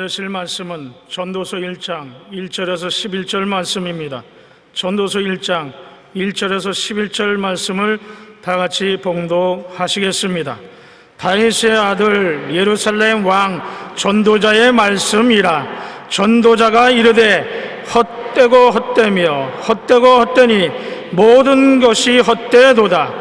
들으실 말씀은 전도서 1장 1절에서 11절 말씀입니다. 전도서 1장 1절에서 11절 말씀을 다 같이 봉독하시겠습니다. 다윗의 아들 예루살렘 왕 전도자의 말씀이라. 전도자가 이르되 헛되고 헛되며 헛되고 헛되니 모든 것이 헛되도다.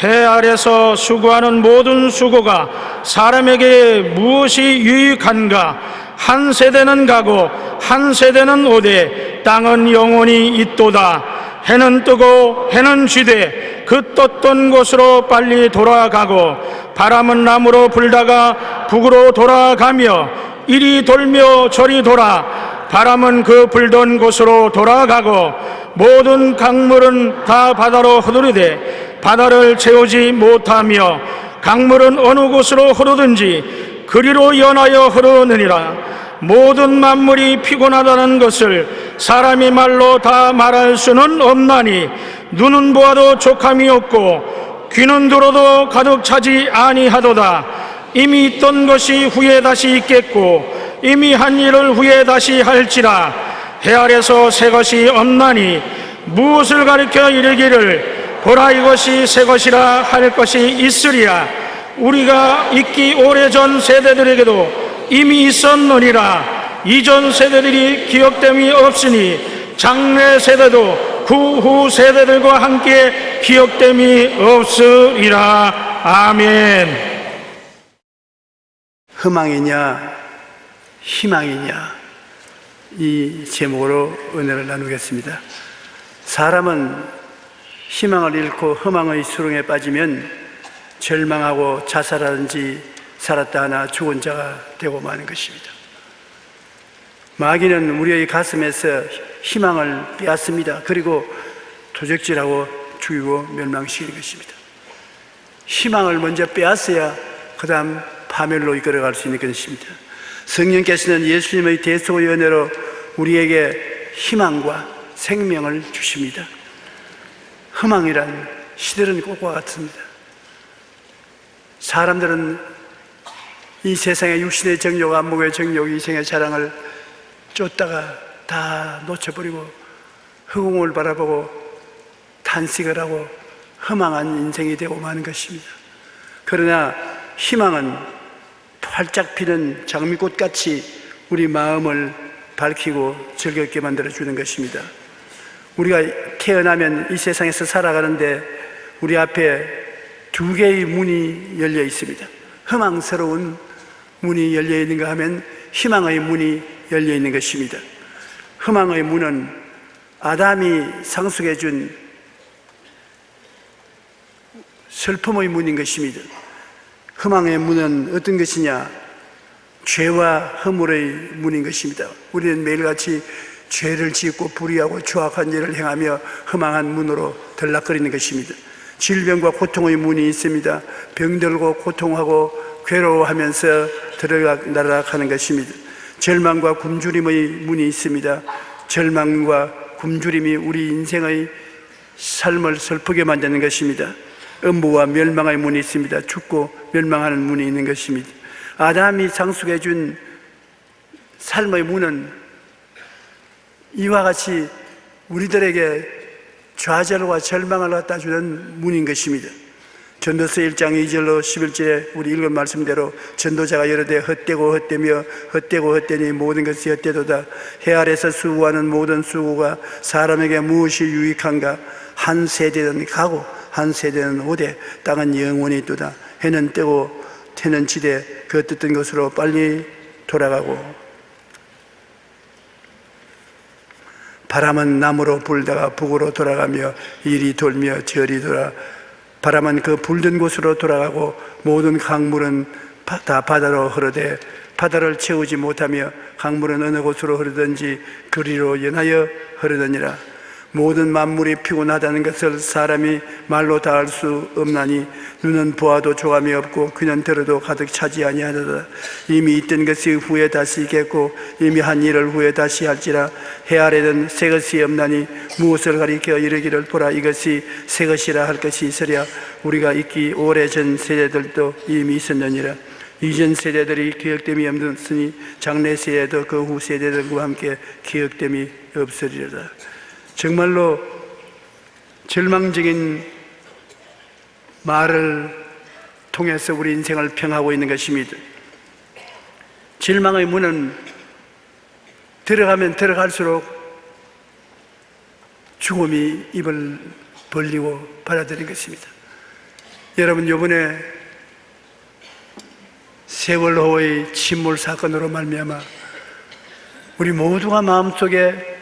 해 아래서 수고하는 모든 수고가 사람에게 무엇이 유익한가? 한 세대는 가고 한 세대는 오되 땅은 영원히 있도다. 해는 뜨고 해는 쥐되 그 떴던 곳으로 빨리 돌아가고 바람은 남으로 불다가 북으로 돌아가며 이리 돌며 저리 돌아 바람은 그 불던 곳으로 돌아가고 모든 강물은 다 바다로 흐르되 바다를 채우지 못하며 강물은 어느 곳으로 흐르든지 그리로 연하여 흐르느니라. 모든 만물이 피곤하다는 것을 사람이 말로 다 말할 수는 없나니 눈은 보아도 족함이 없고 귀는 들어도 가득 차지 아니하도다. 이미 있던 것이 후에 다시 있겠고 이미 한 일을 후에 다시 할지라. 해 아래서 새 것이 없나니 무엇을 가리켜 이르기를 보라 이것이 새 것이라 할 것이 있으리라. 우리가 있기 오래전 세대들에게도 이미 있었느니라. 이전 세대들이 기억됨이 없으니 장래 세대도 그 후 세대들과 함께 기억됨이 없으리라. 아멘. 희망이냐 희망이냐, 이 제목으로 은혜를 나누겠습니다. 사람은 희망을 잃고 희망의 수렁에 빠지면 절망하고 자살하든지 살았다 하나 죽은 자가 되고 마는 것입니다. 마귀는 우리의 가슴에서 희망을 빼앗습니다. 그리고 도적질하고 죽이고 멸망시키는 것입니다. 희망을 먼저 빼앗아야 그 다음 파멸로 이끌어갈 수 있는 것입니다. 성령께서는 예수님의 대속의 은혜로 우리에게 희망과 생명을 주십니다. 희망이란 시들은 꽃과 같습니다. 사람들은 이 세상의 육신의 정욕, 안목의 정욕, 이생의 자랑을 쫓다가 다 놓쳐버리고 허공을 바라보고 탄식을 하고 허망한 인생이 되고 마는 것입니다. 그러나 희망은 활짝 피는 장미꽃같이 우리 마음을 밝히고 즐겁게 만들어주는 것입니다. 우리가 태어나면 이 세상에서 살아가는데 우리 앞에 두 개의 문이 열려 있습니다. 희망스러운 문이 열려 있는가 하면 희망의 문이 열려 있는 것입니다. 희망의 문은 아담이 상속해 준 슬픔의 문인 것입니다. 희망의 문은 어떤 것이냐? 죄와 허물의 문인 것입니다. 우리는 매일같이 죄를 짓고 불의하고 추악한 일을 행하며 희망한 문으로 들락거리는 것입니다. 질병과 고통의 문이 있습니다. 병들고 고통하고 괴로워하면서 날아가는 것입니다. 절망과 굶주림의 문이 있습니다. 절망과 굶주림이 우리 인생의 삶을 슬프게 만드는 것입니다. 음부와 멸망의 문이 있습니다. 죽고 멸망하는 문이 있는 것입니다. 아담이 상속해 준 삶의 문은 이와 같이 우리들에게 좌절과 절망을 갖다 주는 문인 것입니다. 전도서 1장 2절로 11절에 우리 읽은 말씀대로 전도자가 이르되 헛되고 헛되며 헛되고 헛되니 모든 것이 헛되도다. 해 아래서 수고하는 모든 수고가 사람에게 무엇이 유익한가? 한 세대는 가고 한 세대는 오되 땅은 영원히 있도다. 해는 뜨고 해는 지되 그 떴던 것으로 빨리 돌아가고 바람은 남으로 불다가 북으로 돌아가며 이리 돌며 저리 돌아 바람은 그 불던 곳으로 돌아가고 모든 강물은 다 바다로 흐르되 바다를 채우지 못하며 강물은 어느 곳으로 흐르든지 그리로 연하여 흐르느니라. 모든 만물이 피곤하다는 것을 사람이 말로 다 알 수 없나니 눈은 보아도 조감이 없고 귀는 들어도 가득 차지 아니하도다. 이미 있던 것이 후에 다시 있겠고 이미 한 일을 후에 다시 할지라. 해 아래는 새 것이 없나니 무엇을 가리켜 이르기를 보라 이것이 새 것이라 할 것이 있으랴. 우리가 있기 오래전 세대들도 이미 있었느니라. 이전 세대들이 기억됨이 없으니 장래 세대도 그 후 세대들과 함께 기억됨이 없으리로다. 정말로 절망적인 말을 통해서 우리 인생을 평하고 있는 것입니다. 절망의 문은 들어가면 들어갈수록 죽음이 입을 벌리고 받아들인 것입니다. 여러분, 이번에 세월호의 침몰 사건으로 말미암아 우리 모두가 마음속에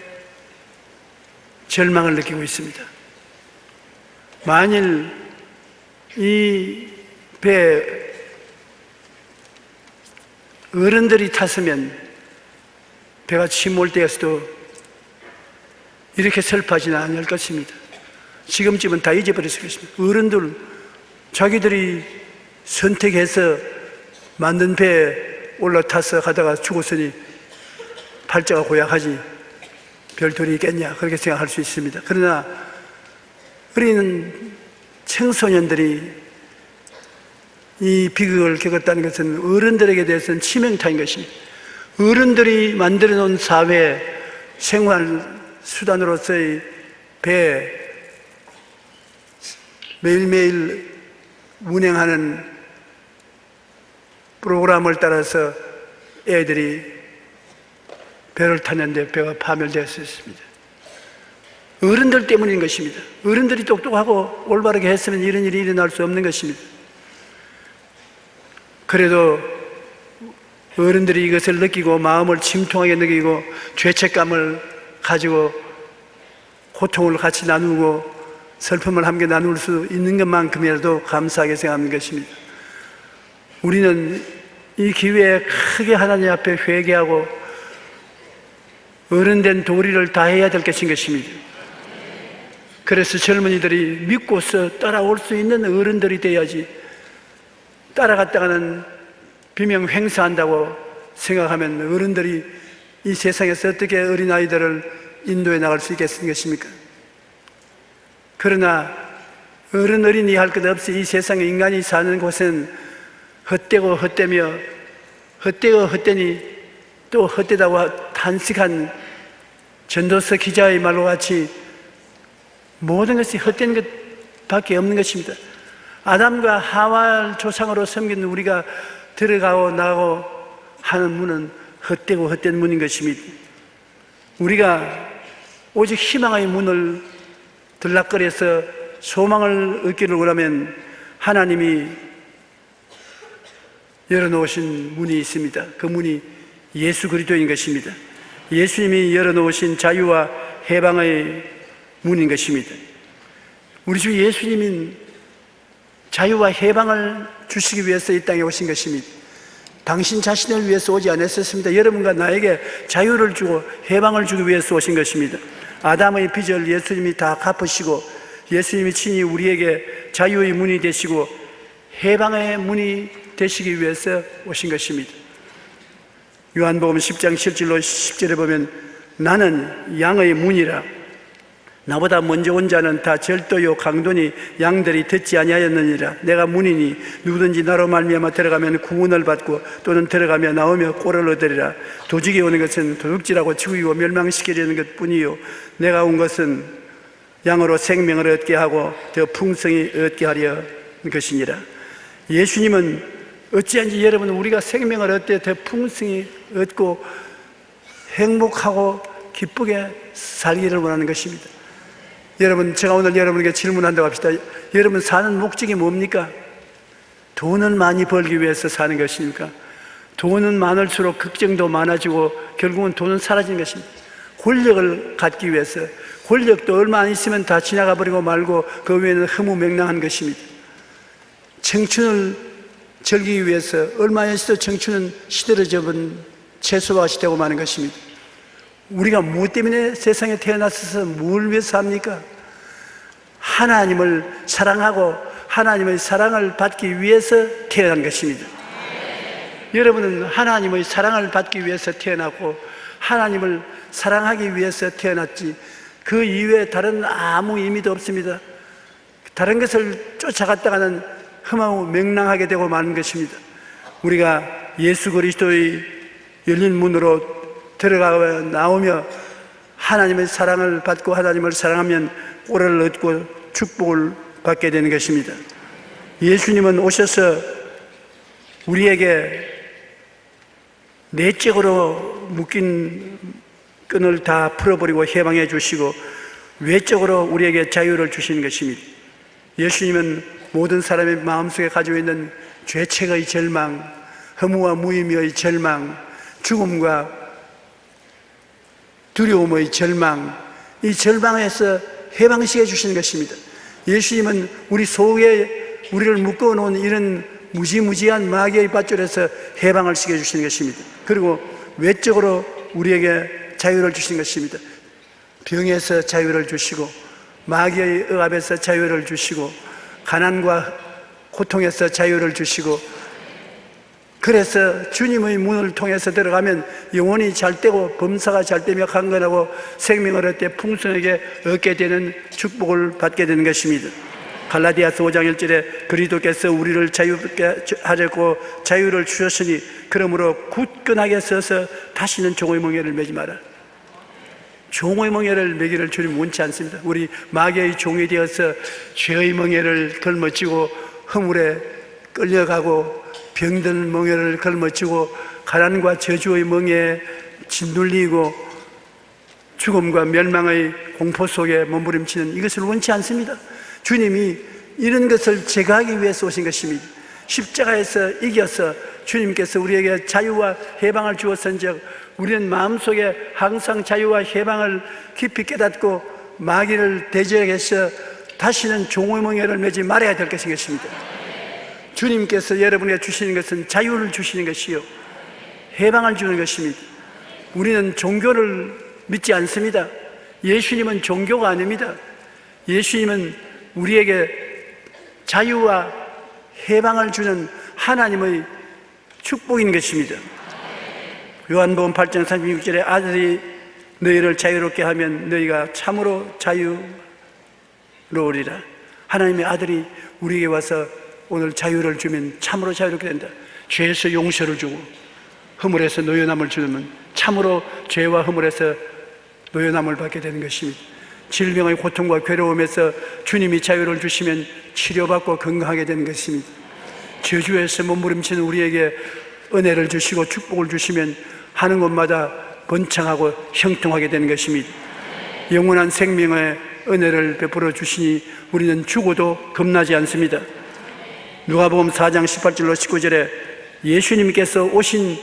절망을 느끼고 있습니다. 만일 이 배에 어른들이 탔으면 배가 침몰되었어도 이렇게 슬퍼하지는 않을 것입니다. 지금쯤은 다 잊어버렸을 것입니다. 어른들 자기들이 선택해서 만든 배에 올라타서 가다가 죽었으니 팔자가 고약하지 별 도리 있겠냐, 그렇게 생각할 수 있습니다. 그러나 우리는 청소년들이 이 비극을 겪었다는 것은 어른들에게 대해서는 치명타인 것입니다. 어른들이 만들어 놓은 사회 생활 수단으로서의 배 매일매일 운행하는 프로그램을 따라서 애들이 배를 탔는데 배가 파멸되었습니다. 어른들 때문인 것입니다. 어른들이 똑똑하고 올바르게 했으면 이런 일이 일어날 수 없는 것입니다. 그래도 어른들이 이것을 느끼고 마음을 침통하게 느끼고 죄책감을 가지고 고통을 같이 나누고 슬픔을 함께 나눌 수 있는 것만큼이라도 감사하게 생각하는 것입니다. 우리는 이 기회에 크게 하나님 앞에 회개하고 어른된 도리를 다해야 될 것인 것입니다. 그래서 젊은이들이 믿고서 따라올 수 있는 어른들이 돼야지, 따라갔다가는 비명 횡사한다고 생각하면 어른들이 이 세상에서 어떻게 어린아이들을 인도해 나갈 수 있겠습니까? 그러나 어른이 할 것 없이 이 세상에 인간이 사는 곳은 헛되고 헛되며 헛되고 헛되니 또 헛되다고 탄식한 전도서 기자의 말로 같이 모든 것이 헛된 것밖에 없는 것입니다. 아담과 하와를 조상으로 섬기는 우리가 들어가고 나가고 하는 문은 헛되고 헛된 문인 것입니다. 우리가 오직 희망의 문을 들락거려서 소망을 얻기를 원하면 하나님이 열어놓으신 문이 있습니다. 그 문이 예수 그리스도인 것입니다. 예수님이 열어놓으신 자유와 해방의 문인 것입니다. 우리 주 예수님은 자유와 해방을 주시기 위해서 이 땅에 오신 것입니다. 당신 자신을 위해서 오지 않았습니다. 여러분과 나에게 자유를 주고 해방을 주기 위해서 오신 것입니다. 아담의 빚을 예수님이 다 갚으시고 예수님이 친히 우리에게 자유의 문이 되시고 해방의 문이 되시기 위해서 오신 것입니다. 요한복음 10장 7절로 10절에 보면 나는 양의 문이라 나보다 먼저 온 자는 다 절도요 강도니 양들이 듣지 아니하였느니라. 내가 문이니 누구든지 나로 말미암아 들어가면 구원을 받고 또는 들어가며 나오며 꼴을 얻으리라. 도적이 오는 것은 도둑질하고 죽이고 멸망시키려는 것뿐이요 내가 온 것은 양으로 생명을 얻게 하고 더 풍성히 얻게 하려 것이니라. 예수님은 어찌한지 여러분 우리가 생명을 얻되 더 풍성히 얻고 행복하고 기쁘게 살기를 원하는 것입니다. 여러분, 제가 오늘 여러분에게 질문한다고 합시다. 여러분 사는 목적이 뭡니까? 돈을 많이 벌기 위해서 사는 것입니까? 돈은 많을수록 걱정도 많아지고 결국은 돈은 사라지는 것입니다. 권력을 갖기 위해서, 권력도 얼마 안 있으면 다 지나가 버리고 말고 그 외에는 허무맹랑한 것입니다. 청춘을 즐기기 위해서 얼마 안 있어도 청춘은 시들어져버린 채소와 같이 되고 마는 것입니다. 우리가 무엇 때문에 세상에 태어나서 뭘 위해서 삽니까? 하나님을 사랑하고 하나님의 사랑을 받기 위해서 태어난 것입니다. 여러분은 하나님의 사랑을 받기 위해서 태어났고 하나님을 사랑하기 위해서 태어났지 그 이외에 다른 아무 의미도 없습니다. 다른 것을 쫓아갔다가는 험하고 맹랑하게 되고 마는 것입니다. 우리가 예수 그리스도의 열린 문으로 들어가 나오며 하나님의 사랑을 받고 하나님을 사랑하면 꼴을 얻고 축복을 받게 되는 것입니다. 예수님은 오셔서 우리에게 내적으로 묶인 끈을 다 풀어버리고 해방해 주시고 외적으로 우리에게 자유를 주시는 것입니다. 예수님은 모든 사람의 마음속에 가지고 있는 죄책의 절망, 허무와 무의미의 절망, 죽음과 두려움의 절망, 이 절망에서 해방시켜 주시는 것입니다. 예수님은 우리 속에 우리를 묶어놓은 이런 무지무지한 마귀의 밧줄에서 해방을 시켜 주시는 것입니다. 그리고 외적으로 우리에게 자유를 주신 것입니다. 병에서 자유를 주시고 마귀의 억압에서 자유를 주시고 가난과 고통에서 자유를 주시고, 그래서 주님의 문을 통해서 들어가면 영혼이 잘되고 범사가 잘되며 강건하고 생명을 얻되 풍성하게 얻게 되는 축복을 받게 되는 것입니다. 갈라디아서 5장 1절에 그리스도께서 우리를 자유롭게 하셨고 자유를 주셨으니 그러므로 굳건하게 서서 다시는 종의 멍에를 매지 마라. 종의 멍에를 매기를 주님 원치 않습니다. 우리 마귀의 종이 되어서 죄의 멍에를 걸머쥐고 허물에 끌려가고 병들 멍에를 걸머쥐고 가난과 저주의 멍에에 짓눌리고 죽음과 멸망의 공포 속에 몸부림치는 이것을 원치 않습니다. 주님이 이런 것을 제거하기 위해서 오신 것입니다. 십자가에서 이겨서 주님께서 우리에게 자유와 해방을 주었은즉 우리는 마음속에 항상 자유와 해방을 깊이 깨닫고 마귀를 대적해서 다시는 종의 멍에를 매지 말아야 될 것입니다. 주님께서 여러분에게 주시는 것은 자유를 주시는 것이요 해방을 주는 것입니다. 우리는 종교를 믿지 않습니다. 예수님은 종교가 아닙니다. 예수님은 우리에게 자유와 해방을 주는 하나님의 축복인 것입니다. 요한복음 8장 36절에 아들이 너희를 자유롭게 하면 너희가 참으로 자유로우리라. 하나님의 아들이 우리에게 와서 오늘 자유를 주면 참으로 자유롭게 된다. 죄에서 용서를 주고 허물에서 노연함을 주면 참으로 죄와 허물에서 노연함을 받게 되는 것입니다. 질병의 고통과 괴로움에서 주님이 자유를 주시면 치료받고 건강하게 되는 것입니다. 저주에서 몸부림치는 우리에게 은혜를 주시고 축복을 주시면 하는 곳마다 번창하고 형통하게 되는 것입니다. 영원한 생명의 은혜를 베풀어 주시니 우리는 죽어도 겁나지 않습니다. 누가복음 4장 18절로 19절에 예수님께서 오신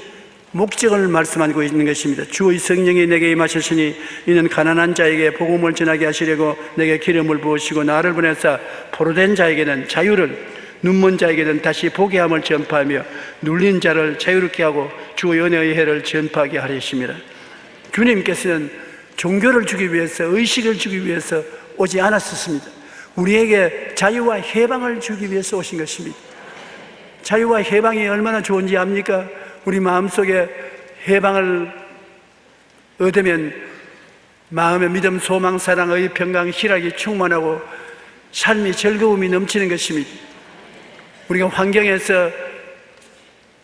목적을 말씀하고 있는 것입니다. 주의 성령이 내게 임하셨으니 이는 가난한 자에게 복음을 전하게 하시려고 내게 기름을 부으시고 나를 보내사 포로된 자에게는 자유를, 눈먼 자에게는 다시 보게 함을 전파하며 눌린 자를 자유롭게 하고 주의 은혜의 해를 전파하게 하리심이라. 주님께서는 종교를 주기 위해서, 의식을 주기 위해서 오지 않았었습니다. 우리에게 자유와 해방을 주기 위해서 오신 것입니다. 자유와 해방이 얼마나 좋은지 압니까? 우리 마음속에 해방을 얻으면 마음의 믿음, 소망, 사랑, 의, 평강, 희락이 충만하고 삶이 즐거움이 넘치는 것입니다. 우리가 환경에서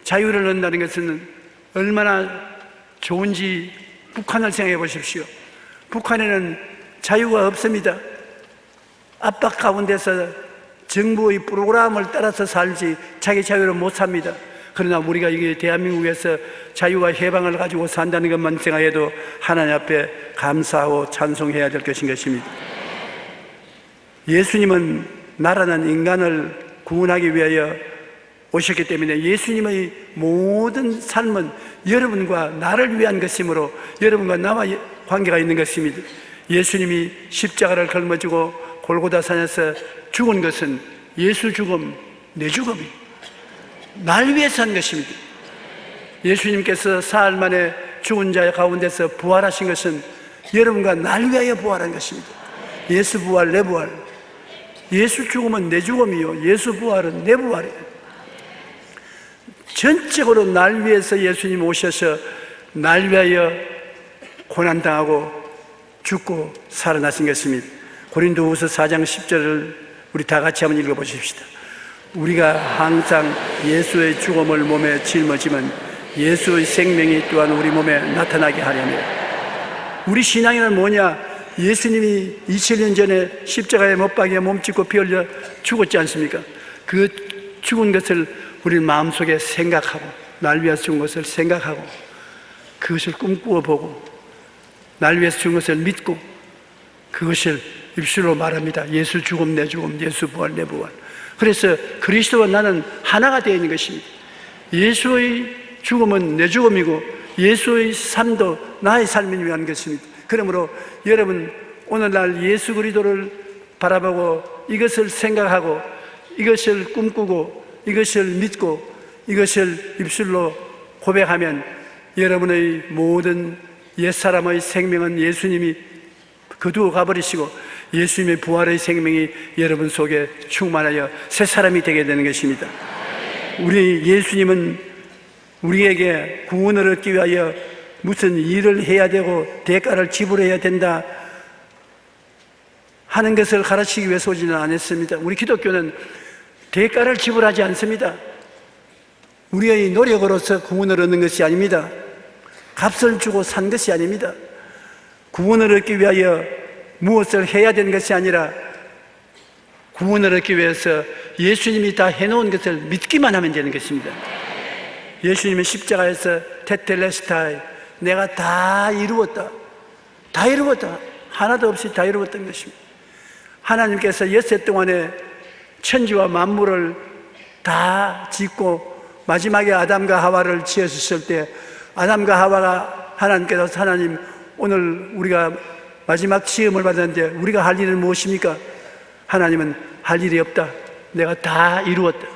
자유를 얻는다는 것은 얼마나 좋은지 북한을 생각해 보십시오. 북한에는 자유가 없습니다. 압박 가운데서 정부의 프로그램을 따라서 살지 자기 자유를 못 삽니다. 그러나 우리가 이게 대한민국에서 자유와 해방을 가지고 산다는 것만 생각해도 하나님 앞에 감사하고 찬송해야 될 것인 것입니다. 예수님은 나라는 인간을 구원하기 위하여 오셨기 때문에 예수님의 모든 삶은 여러분과 나를 위한 것이므로 여러분과 나와 관계가 있는 것입니다. 예수님이 십자가를 걸머지고 골고다 산에서 죽은 것은 예수 죽음, 내 죽음이 날 위해서 한 것입니다. 예수님께서 사흘 만에 죽은 자 가운데서 부활하신 것은 여러분과 날 위하여 부활한 것입니다. 예수 부활, 내 부활. 예수 죽음은 내 죽음이요 예수 부활은 내 부활이에요. 전적으로 날 위해서 예수님 오셔서 날 위하여 고난당하고 죽고 살아나신 것입니다. 고린도후서 4장 10절을 우리 다 같이 한번 읽어보십시다. 우리가 항상 예수의 죽음을 몸에 짊어지면 예수의 생명이 또한 우리 몸에 나타나게 하려면, 우리 신앙에는 뭐냐? 예수님이 2000년 전에 십자가에 못 박여 몸짓고 피 흘려 죽었지 않습니까? 그 죽은 것을 우리 마음속에 생각하고, 날 위해서 죽은 것을 생각하고, 그것을 꿈꾸어 보고, 날 위해서 죽은 것을 믿고, 그것을 입술로 말합니다. 예수 죽음 내 죽음, 예수 부활 내 부활. 그래서 그리스도와 나는 하나가 되어 있는 것입니다. 예수의 죽음은 내 죽음이고 예수의 삶도 나의 삶을 위한 것입니다. 그러므로 여러분, 오늘날 예수 그리스도를 바라보고 이것을 생각하고 이것을 꿈꾸고 이것을 믿고 이것을 입술로 고백하면 여러분의 모든 옛사람의 생명은 예수님이 거두어 가버리시고 예수님의 부활의 생명이 여러분 속에 충만하여 새 사람이 되게 되는 것입니다. 우리 예수님은 우리에게 구원을 얻기 위하여 무슨 일을 해야 되고 대가를 지불해야 된다 하는 것을 가르치기 위해서 오지는 않았습니다. 우리 기독교는 대가를 지불하지 않습니다. 우리의 노력으로서 구원을 얻는 것이 아닙니다. 값을 주고 산 것이 아닙니다. 구원을 얻기 위하여 무엇을 해야 되는 것이 아니라 구원을 얻기 위해서 예수님이 다 해놓은 것을 믿기만 하면 되는 것입니다. 예수님은 십자가에서 테텔레스타이, 내가 다 이루었다, 다 이루었다, 하나도 없이 다 이루었던 것입니다. 하나님께서 엿새 동안에 천지와 만물을 다 짓고 마지막에 아담과 하와를 지으셨을 때 아담과 하와가 하나님께서, 하나님 오늘 우리가 마지막 지음을 받았는데 우리가 할 일은 무엇입니까? 하나님은 할 일이 없다, 내가 다 이루었다,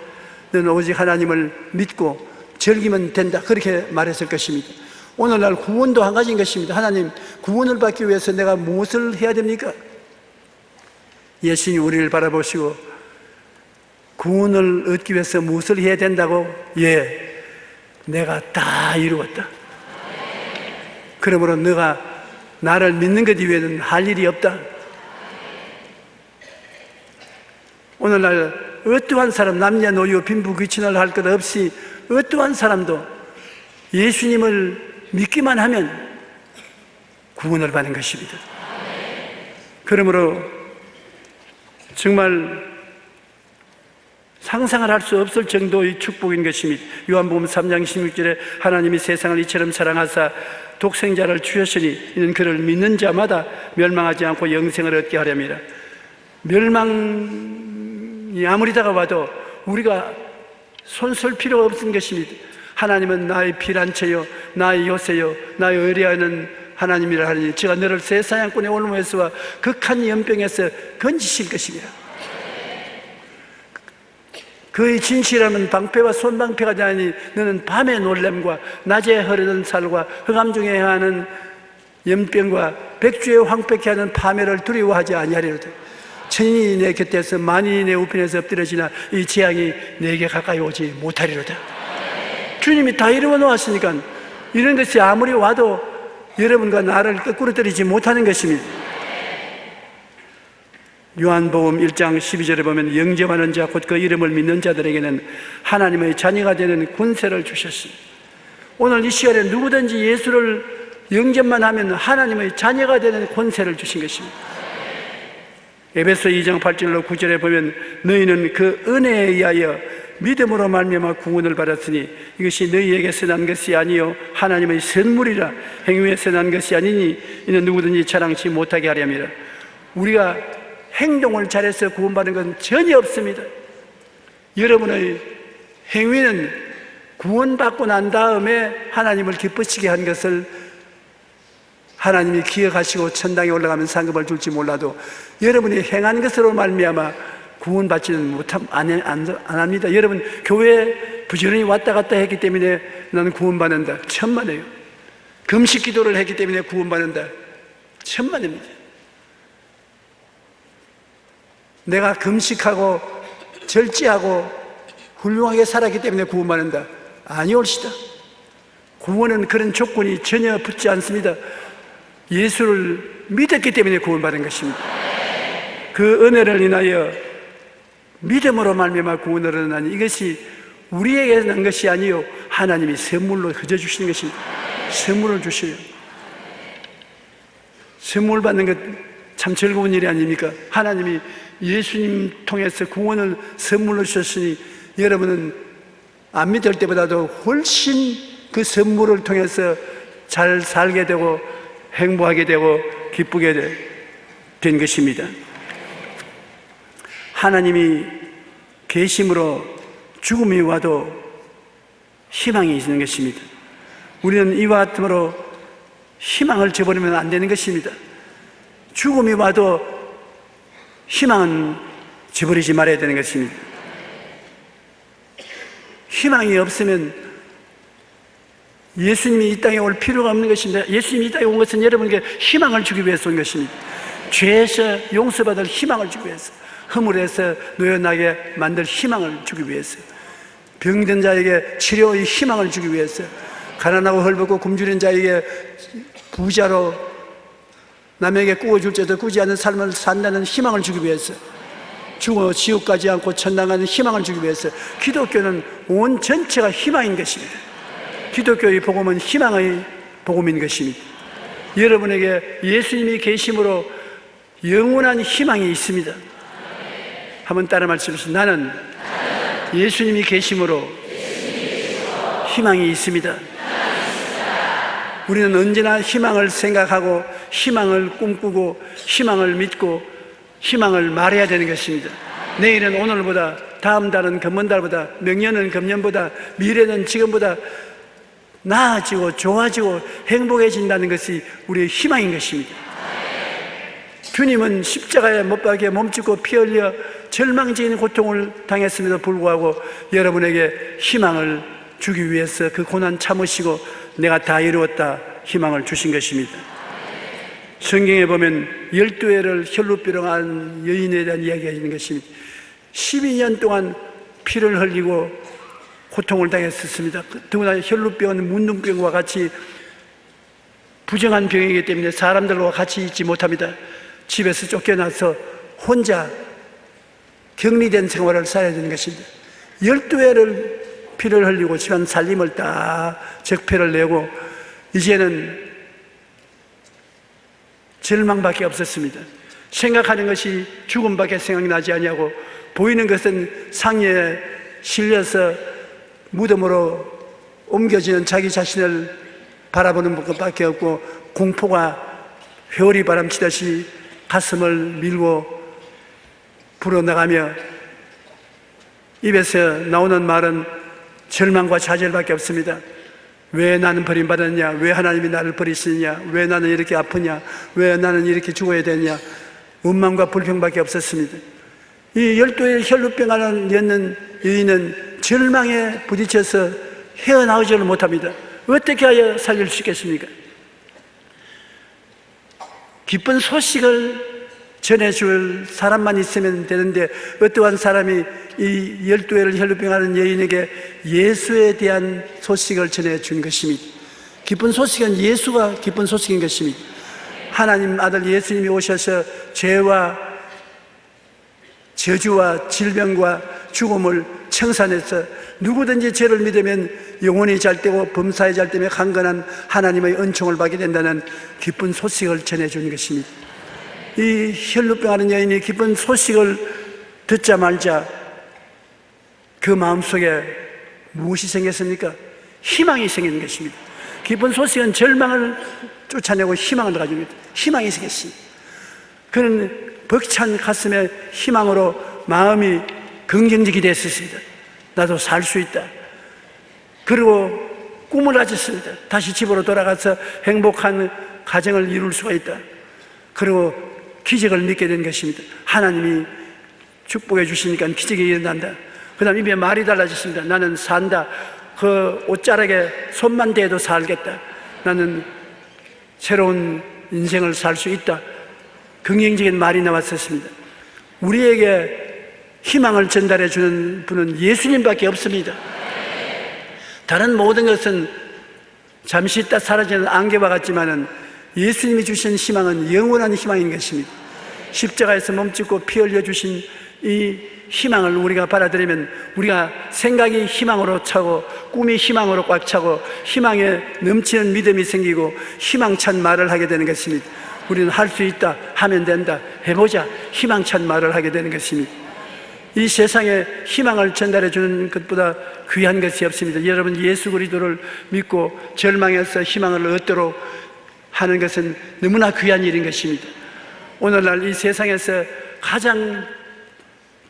너는 오직 하나님을 믿고 즐기면 된다, 그렇게 말했을 것입니다. 오늘날 구원도 한 가지인 것입니다. 하나님, 구원을 받기 위해서 내가 무엇을 해야 됩니까? 예수님이 우리를 바라보시고 구원을 얻기 위해서 무엇을 해야 된다고? 예, 내가 다 이루었다. 그러므로 너가 나를 믿는 것 이외에는 할 일이 없다. 오늘날 어떠한 사람, 남녀 노유 빈부 귀천을 할 것 없이 어떠한 사람도 예수님을 믿기만 하면 구원을 받는 것입니다. 그러므로 정말 상상을 할 수 없을 정도의 축복인 것입니다. 요한복음 3장 16절에 하나님이 세상을 이처럼 사랑하사 독생자를 주셨으니 이는 그를 믿는 자마다 멸망하지 않고 영생을 얻게 하렵니다. 멸망이 아무리 다가와도 우리가 손쓸 필요가 없은 것입니다. 하나님은 나의 피난처요 나의 요새요 나의 의뢰하는 하나님이라 하니 제가 너를 새 사냥꾼의 올무에서와 극한 연병에서 건지실 것입니다. 그의 진실함은 방패와 손방패가 되니 너는 밤의 놀램과 낮에 흐르는 살과 흑암 중에 행하는 연병과 백주에 황폐케 하는 파멸을 두려워하지 아니하리로다. 천인이 내 곁에서 만인이 내 우편에서 엎드려지나 이 재앙이 내게 가까이 오지 못하리로다. 주님이 다 이루어 놓았으니까 이런 것이 아무리 와도 여러분과 나를 거꾸로 때리지 못하는 것입니다. 요한복음 1장 12절에 보면 영접하는 자 곧 그 이름을 믿는 자들에게는 하나님의 자녀가 되는 권세를 주셨습니다. 오늘 이 시간에 누구든지 예수를 영접만 하면 하나님의 자녀가 되는 권세를 주신 것입니다. 에베소 2장 8절로 9절에 보면 너희는 그 은혜에 의하여 믿음으로 말미암아 구원을 받았으니 이것이 너희에게서 난 것이 아니요 하나님의 선물이라 행위에서 난 것이 아니니 이는 누구든지 자랑치 못하게 하렵니다. 우리가 행동을 잘해서 구원받는 것은 전혀 없습니다. 여러분의 행위는 구원받고 난 다음에 하나님을 기쁘시게 한 것을 하나님이 기억하시고 천당에 올라가면 상급을 줄지 몰라도 여러분이 행한 것으로 말미암아 구원받지는 안 합니다. 여러분 교회에 부지런히 왔다 갔다 했기 때문에 나는 구원받는다, 천만에요. 금식 기도를 했기 때문에 구원받는다, 천만입니다. 내가 금식하고 절제하고 훌륭하게 살았기 때문에 구원받는다, 아니올시다. 구원은 그런 조건이 전혀 붙지 않습니다. 예수를 믿었기 때문에 구원받은 것입니다. 그 은혜를 인하여 믿음으로 말미암아 구원을 얻으나니 이것이 우리에게 난 것이 아니요 하나님이 선물로 허져 주시는 것입니다. 선물을 주셔요. 선물 받는 것 참 즐거운 일이 아닙니까? 하나님이 예수님 통해서 구원을 선물로 주셨으니 여러분은 안 믿을 때보다도 훨씬 그 선물을 통해서 잘 살게 되고 행복하게 되고 기쁘게 된 것입니다. 하나님이 계심으로 죽음이 와도 희망이 있는 것입니다. 우리는 이와 같으므로 희망을 저버리면 안 되는 것입니다. 죽음이 와도 희망은 저버리지 말아야 되는 것입니다. 희망이 없으면 예수님이 이 땅에 올 필요가 없는 것입니다. 예수님이 이 땅에 온 것은 여러분에게 희망을 주기 위해서 온 것입니다. 죄에서 용서받을 희망을 주기 위해서, 허물에서 노연하게 만들 희망을 주기 위해서, 병든 자에게 치료의 희망을 주기 위해서, 가난하고 헐벗고 굶주린 자에게 부자로 남에게 구워줄 때도 꾸지 않는 삶을 산다는 희망을 주기 위해서, 죽어 지옥 가지 않고 천당 가는 희망을 주기 위해서, 기독교는 온 전체가 희망인 것입니다. 기독교의 복음은 희망의 복음인 것입니다. 여러분에게 예수님이 계심으로 영원한 희망이 있습니다. 한번 따라 말씀하시죠. 나는 예수님이 계심으로 희망이 있습니다. 우리는 언제나 희망을 생각하고 희망을 꿈꾸고 희망을 믿고 희망을 말해야 되는 것입니다. 내일은 오늘보다, 다음 달은 금번 달보다, 명년은 금년보다, 미래는 지금보다 나아지고 좋아지고 행복해진다는 것이 우리의 희망인 것입니다. 주님은 십자가에 못 박혀 몸짓고 피 흘려 절망적인 고통을 당했음에도 불구하고 여러분에게 희망을 주기 위해서 그 고난 참으시고 내가 다 이루었다 희망을 주신 것입니다. 성경에 보면 12회를 혈루병한 여인에 대한 이야기가 있는 것입니다. 12년 동안 피를 흘리고 고통을 당했었습니다. 더구나 혈루병은 문둥병과 같이 부정한 병이기 때문에 사람들과 같이 있지 못합니다. 집에서 쫓겨나서 혼자 격리된 생활을 살아야 되는 것입니다. 12회를 피를 흘리고 집안 살림을 다 적폐를 내고 이제는 절망밖에 없었습니다. 생각하는 것이 죽음밖에 생각나지 아니하고 보이는 것은 상에 실려서 무덤으로 옮겨지는 자기 자신을 바라보는 것밖에 없고 공포가 회오리 바람치듯이 가슴을 밀고 불어나가며 입에서 나오는 말은 절망과 좌절밖에 없습니다. 왜 나는 버림받았냐? 왜 하나님이 나를 버리시느냐? 왜 나는 이렇게 아프냐? 왜 나는 이렇게 죽어야 되냐? 원망과 불평밖에 없었습니다. 이 12일 혈루병 앓는 여인은 절망에 부딪혀서 헤어나오지를 못합니다. 어떻게 하여 살릴 수 있겠습니까? 기쁜 소식을 전해줄 사람만 있으면 되는데 어떠한 사람이 이 12회를 혈루병하는 여인에게 예수에 대한 소식을 전해준 것입니다. 기쁜 소식은 예수가 기쁜 소식인 것입니다. 하나님 아들 예수님이 오셔서 죄와 저주와 질병과 죽음을 청산해서 누구든지 죄를 믿으면 영원히 잘되고 범사에 잘되며 강건한 하나님의 은총을 받게 된다는 기쁜 소식을 전해준 것입니다. 이 혈루병하는 여인이 기쁜 소식을 듣자마자 그 마음속에 무엇이 생겼습니까? 희망이 생기는 것입니다. 기쁜 소식은 절망을 쫓아내고 희망을 가집니다. 희망이 생겼습니다. 그는 벅찬 가슴에 희망으로 마음이 긍정적이 됐었습니다. 나도 살 수 있다. 그리고 꿈을 가졌습니다. 다시 집으로 돌아가서 행복한 가정을 이룰 수가 있다. 그리고 기적을 믿게 된 것입니다. 하나님이 축복해 주시니까 기적이 일어난다. 그 다음 입에 말이 달라졌습니다. 나는 산다. 그 옷자락에 손만 대도 살겠다. 나는 새로운 인생을 살 수 있다. 긍정적인 말이 나왔었습니다. 우리에게 희망을 전달해 주는 분은 예수님밖에 없습니다. 다른 모든 것은 잠시 있다 사라지는 안개와 같지만은 예수님이 주신 희망은 영원한 희망인 것입니다. 십자가에서 몸짓고 피 흘려 주신 이 희망을 우리가 받아들이면 우리가 생각이 희망으로 차고 꿈이 희망으로 꽉 차고 희망에 넘치는 믿음이 생기고 희망찬 말을 하게 되는 것입니다. 우리는 할 수 있다, 하면 된다, 해보자, 희망찬 말을 하게 되는 것입니다. 이 세상에 희망을 전달해 주는 것보다 귀한 것이 없습니다. 여러분, 예수 그리스도를 믿고 절망에서 희망을 얻도록 하는 것은 너무나 귀한 일인 것입니다. 오늘날 이 세상에서 가장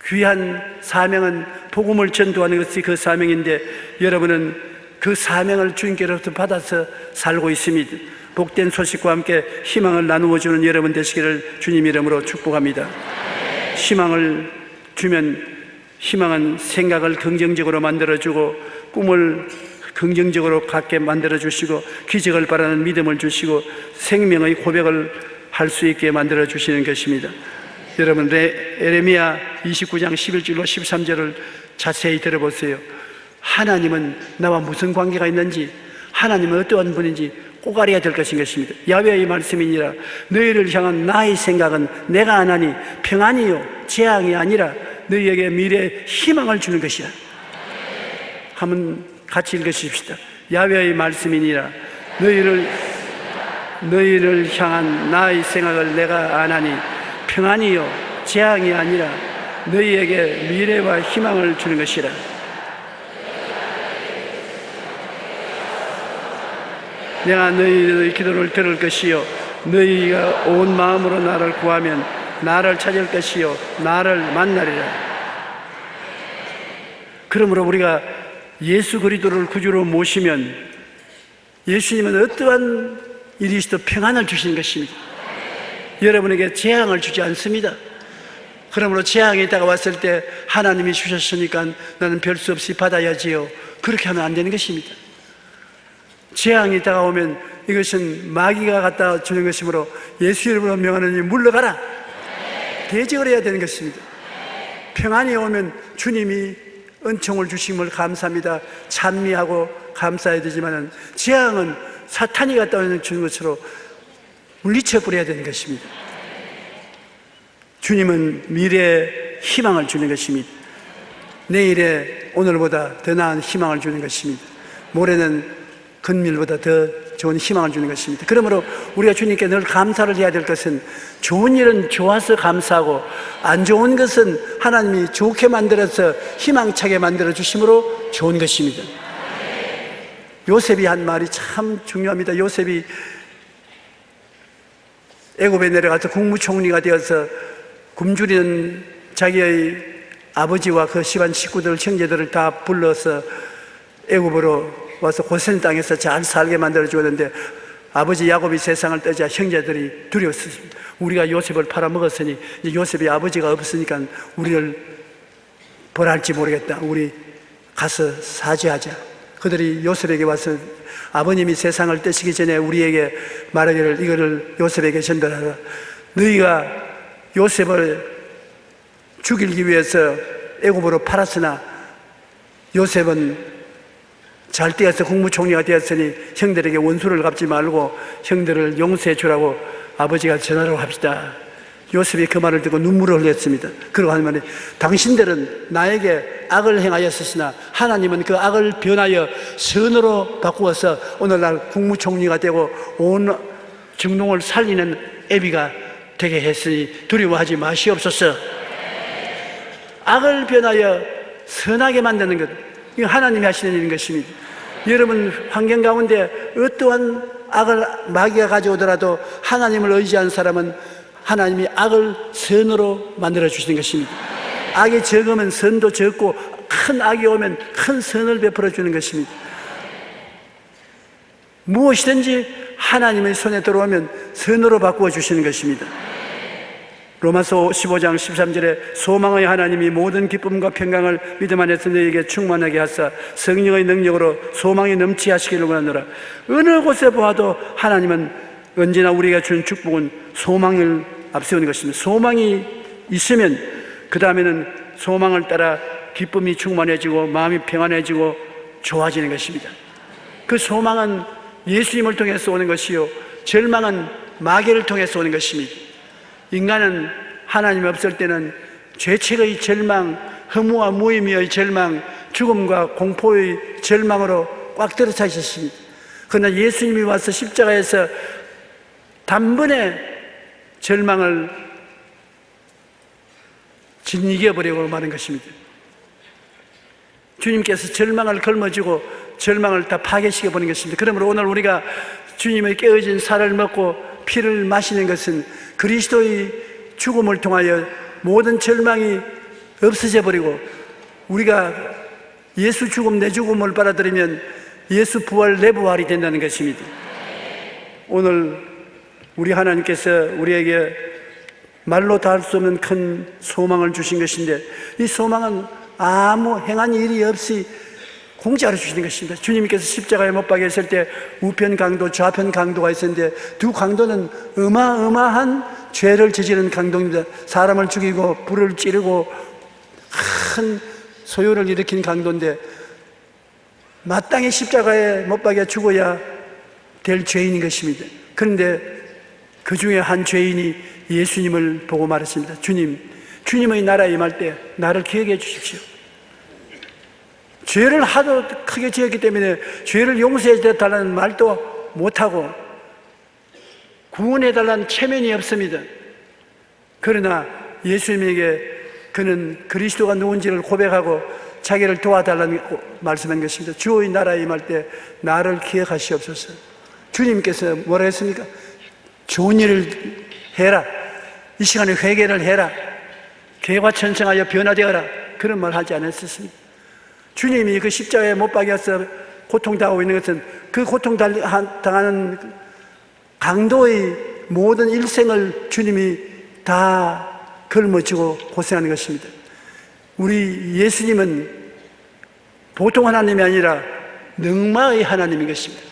귀한 사명은 복음을 전도하는 것이 그 사명인데, 여러분은 그 사명을 주님께로부터 받아서 살고 있습니다. 복된 소식과 함께 희망을 나누어 주는 여러분 되시기를 주님 이름으로 축복합니다. 희망을 주면, 희망은 생각을 긍정적으로 만들어주고 꿈을 긍정적으로 갖게 만들어주시고 기적을 바라는 믿음을 주시고 생명의 고백을 할 수 있게 만들어주시는 것입니다. 여러분, 에레미야 29장 11절로 13절을 자세히 들어보세요. 하나님은 나와 무슨 관계가 있는지, 하나님은 어떠한 분인지 꼭 알아야 될 것인 것입니다. 야훼의 말씀이니라. 너희를 향한 나의 생각은 내가 안 하니 평안이요 재앙이 아니라 너희에게 미래의 희망을 주는 것이야. 한번 같이 읽으십시다. 야훼의 말씀이니라. 너희를 향한 나의 생각을 내가 안 하니 평안이요 재앙이 아니라 너희에게 미래와 희망을 주는 것이라. 내가 너희의 기도를 들을 것이요 너희가 온 마음으로 나를 구하면 나를 찾을 것이요 나를 만나리라. 그러므로 우리가 예수 그리스도를 구주로 모시면 예수님은 어떠한 일이시도 평안을 주시는 것입니다. 여러분에게 재앙을 주지 않습니다. 그러므로 재앙이 다가왔을 때 하나님이 주셨으니까 나는 별 수 없이 받아야지요, 그렇게 하면 안 되는 것입니다. 재앙이 다가오면 이것은 마귀가 갖다 주는 것이므로 예수 이름으로 명하느니 물러가라, 대적을 해야 되는 것입니다. 평안이 오면 주님이 은총을 주심을 감사합니다, 찬미하고 감사해야 되지만, 재앙은 사탄이 갖다 주는 것으로 물리쳐 버려야 되는 것입니다. 주님은 미래의 희망을 주는 것입니다. 내일에 오늘보다 더 나은 희망을 주는 것입니다. 모레는 금일보다 더 좋은 희망을 주는 것입니다. 그러므로 우리가 주님께 늘 감사를 해야 될 것은, 좋은 일은 좋아서 감사하고 안 좋은 것은 하나님이 좋게 만들어서 희망차게 만들어 주심으로 좋은 것입니다. 요셉이 한 말이 참 중요합니다. 요셉이 애굽에 내려가서 국무총리가 되어서 굶주리는 자기의 아버지와 그 집안 식구들, 형제들을 다 불러서 애굽으로 와서 고센 땅에서 잘 살게 만들어 주었는데, 아버지 야곱이 세상을 떠자 형제들이 두려웠습니다. 우리가 요셉을 팔아먹었으니 이제 요셉이 아버지가 없으니까 우리를 벌할지 모르겠다, 우리 가서 사죄하자. 그들이 요셉에게 와서 아버님이 세상을 떠시기 전에 우리에게 말하기를 이거를 요셉에게 전달하라. 너희가 요셉을 죽이기 위해서 애굽으로 팔았으나 요셉은 잘 되어서 국무총리가 되었으니 형들에게 원수를 갚지 말고 형들을 용서해 주라고 아버지가 전하라고 합시다. 요셉이 그 말을 듣고 눈물을 흘렸습니다. 그러고 하는 말이, 당신들은 나에게 악을 행하였으나 하나님은 그 악을 변하여 선으로 바꾸어서 오늘날 국무총리가 되고 온 중동을 살리는 애비가 되게 했으니 두려워하지 마시옵소서. 악을 변하여 선하게 만드는 것, 이거 하나님이 하시는 일인 것입니다. 여러분 환경 가운데 어떠한 악을 마귀가 가져오더라도 하나님을 의지한 사람은 하나님이 악을 선으로 만들어 주시는 것입니다. 악이 적으면 선도 적고 큰 악이 오면 큰 선을 베풀어 주는 것입니다. 무엇이든지 하나님의 손에 들어오면 선으로 바꾸어 주시는 것입니다. 로마서 15장 13절에 소망의 하나님이 모든 기쁨과 평강을 믿음 안에서 너희에게 충만하게 하사 성령의 능력으로 소망이 넘치게 하시기를 원하노라. 어느 곳에 보아도 하나님은 언제나 우리가 준 축복은 소망을 앞세우는 것입니다. 소망이 있으면 그 다음에는 소망을 따라 기쁨이 충만해지고 마음이 평안해지고 좋아지는 것입니다. 그 소망은 예수님을 통해서 오는 것이요, 절망은 마귀를 통해서 오는 것입니다. 인간은 하나님이 없을 때는 죄책의 절망, 허무와 무의미의 절망, 죽음과 공포의 절망으로 꽉 들어차 있었습니다. 그러나 예수님이 와서 십자가에서 단번에 절망을 짓이겨버리고 마는 것입니다. 주님께서 절망을 걸머쥐고 절망을 다 파괴시켜버린 것입니다. 그러므로 오늘 우리가 주님의 깨어진 살을 먹고 피를 마시는 것은 그리스도의 죽음을 통하여 모든 절망이 없어져 버리고, 우리가 예수 죽음 내 죽음을 받아들이면 예수 부활 내 부활이 된다는 것입니다. 오늘 우리 하나님께서 우리에게 말로 다 할 수 없는 큰 소망을 주신 것인데, 이 소망은 아무 행한 일이 없이 공짜로 주시는 것입니다. 주님께서 십자가에 못 박혀 있을 때 우편 강도, 좌편 강도가 있었는데, 두 강도는 어마어마한 죄를 저지른 강도입니다. 사람을 죽이고 불을 찌르고 큰 소요를 일으킨 강도인데, 마땅히 십자가에 못 박혀 죽어야 될 죄인인 것입니다. 그런데 그 중에 한 죄인이 예수님을 보고 말했습니다. 주님의 나라에 임할 때 나를 기억해 주십시오. 죄를 하도 크게 지었기 때문에 죄를 용서해 달라는 말도 못하고 구원해 달라는 체면이 없습니다. 그러나 예수님에게 그는 그리스도가 누군지를 고백하고 자기를 도와달라는 말씀한 것입니다. 주의 나라에 임할 때 나를 기억하시옵소서. 주님께서 뭐라 했습니까? 좋은 일을 해라, 이 시간에 회개를 해라, 개과천선하여 변화되어라, 그런 말 하지 않았습니다. 주님이 그 십자가에 못 박여서 고통당하고 있는 것은 그 고통당하는 강도의 모든 일생을 주님이 다 걸머쥐고 고생하는 것입니다. 우리 예수님은 보통 하나님이 아니라 능마의 하나님인 것입니다.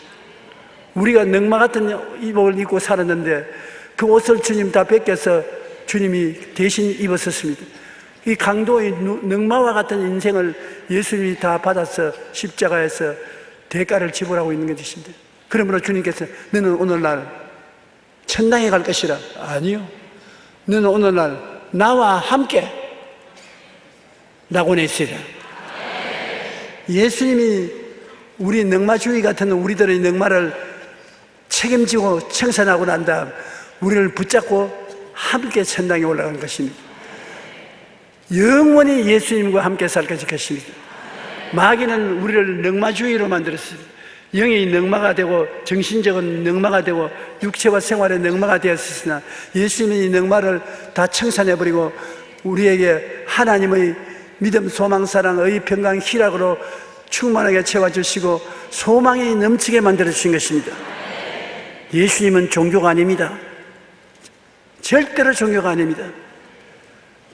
우리가 능마 같은衣服을 입고 살았는데 그 옷을 주님 다 뺏겨서 주님이 대신 입었었습니다. 이 강도의 능마와 같은 인생을 예수님이 다 받아서 십자가에서 대가를 지불하고 있는 것입니다. 그러므로 주님께서 너는 오늘날 천당에 갈 것이라. 아니요, 너는 오늘날 나와 함께 낙원에 있으리라. 예수님이 우리 능마주의 같은 우리들의 능마를 책임지고 청산하고 난 다음 우리를 붙잡고 함께 천당에 올라간 것입니다. 영원히 예수님과 함께 살 것입니다. 마귀는 우리를 능마주의로 만들었습니다. 영이 능마가 되고 정신적인 능마가 되고 육체와 생활의 능마가 되었으나 예수님이 이 능마를 다 청산해버리고 우리에게 하나님의 믿음, 소망, 사랑, 의, 평강, 희락으로 충만하게 채워주시고 소망이 넘치게 만들어주신 것입니다. 예수님은 종교가 아닙니다. 절대로 종교가 아닙니다.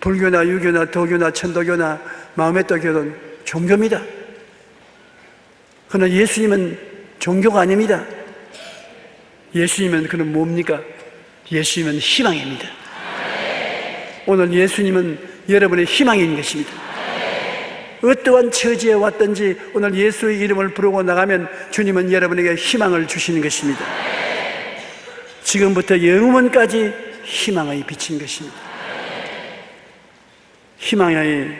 불교나 유교나 도교나 천도교나 마음의 도교는 종교입니다. 그러나 예수님은 종교가 아닙니다. 예수님은 그는 뭡니까? 예수님은 희망입니다. 오늘 예수님은 여러분의 희망인 것입니다. 어떠한 처지에 왔든지 오늘 예수의 이름을 부르고 나가면 주님은 여러분에게 희망을 주시는 것입니다. 지금부터 영원까지 희망의 빛인 것입니다. 희망의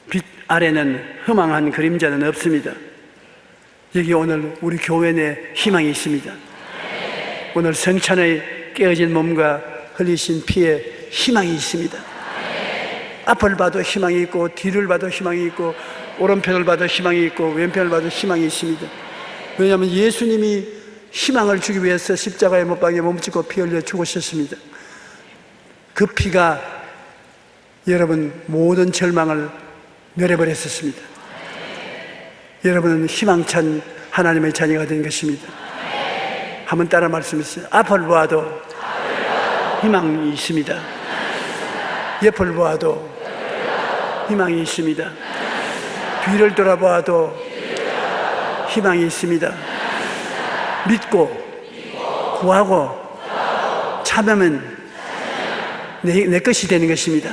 빛 아래는 허망한 그림자는 없습니다. 여기 오늘 우리 교회 내 희망이 있습니다. 오늘 성찬의 깨어진 몸과 흘리신 피에 희망이 있습니다. 앞을 봐도 희망이 있고 뒤를 봐도 희망이 있고 오른편을 봐도 희망이 있고 왼편을 봐도 희망이 있습니다. 왜냐하면 예수님이 희망을 주기 위해서 십자가에 못 박여 몸짓고 피 흘려 죽으셨습니다. 그 피가 여러분 모든 절망을 내려버렸었습니다. 여러분은 희망찬 하나님의 자녀가 된 것입니다. 한번 따라 말씀하세요. 앞을 보아도 희망이 있습니다. 옆을 보아도 희망이 있습니다. 뒤를 돌아보아도 희망이 있습니다. 믿고 구하고 참으면 내 것이 되는 것입니다.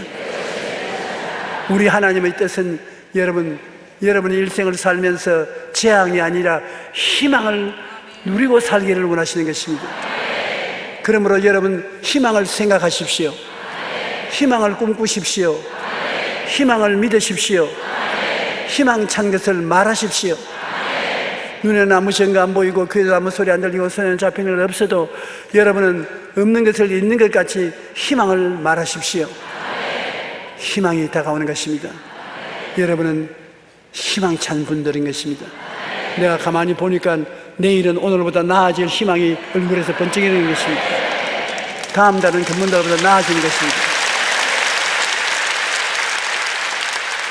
우리 하나님의 뜻은 여러분의 일생을 살면서 재앙이 아니라 희망을 누리고 살기를 원하시는 것입니다. 그러므로 여러분 희망을 생각하십시오. 희망을 꿈꾸십시오. 희망을 믿으십시오. 희망찬 것을 말하십시오. 눈에 아무 증거 안 보이고 귀에도 아무 소리 안 들리고 손에 잡히는 것 없어도 여러분은 없는 것을 있는 것 같이 희망을 말하십시오. 희망이 다가오는 것입니다. 여러분은 희망찬 분들인 것입니다. 내가 가만히 보니까 내일은 오늘보다 나아질 희망이 얼굴에서 번쩍이는 것입니다. 다음 달은 금년보다 나아지는 것입니다.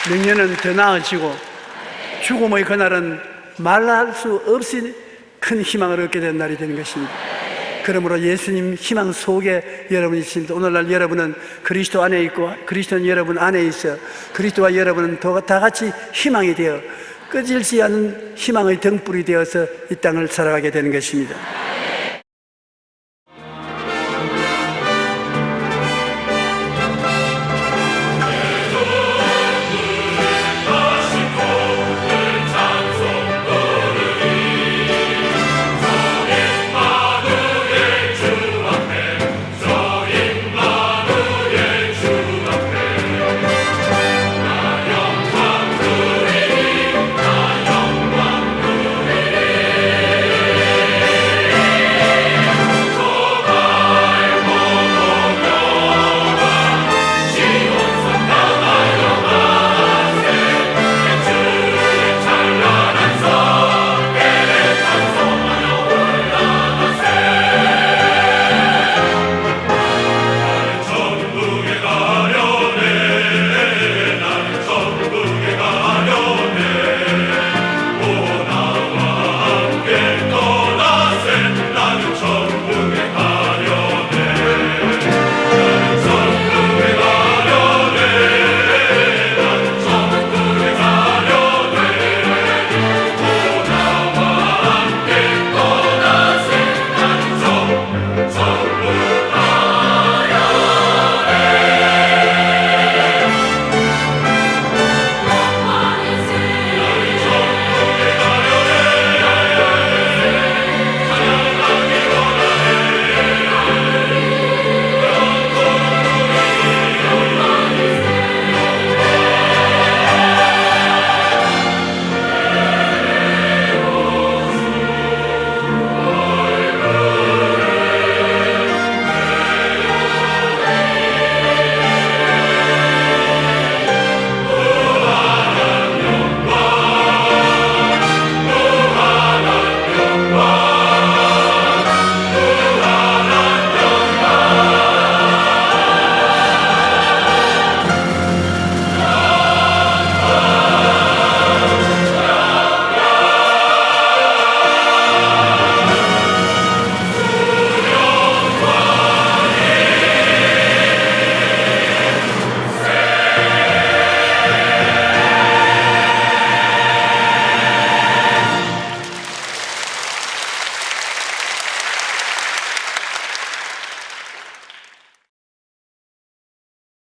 내년은 더 나아지고 죽음의 그날은 말할 수 없이 큰 희망을 얻게 되는 날이 되는 것입니다. 그러므로 예수님 희망 속에 여러분이 있습니다. 오늘날 여러분은 그리스도 안에 있고 그리스도는 여러분 안에 있어 그리스도와 여러분은 다 같이 희망이 되어 꺼질지 않은 희망의 등불이 되어서 이 땅을 살아가게 되는 것입니다.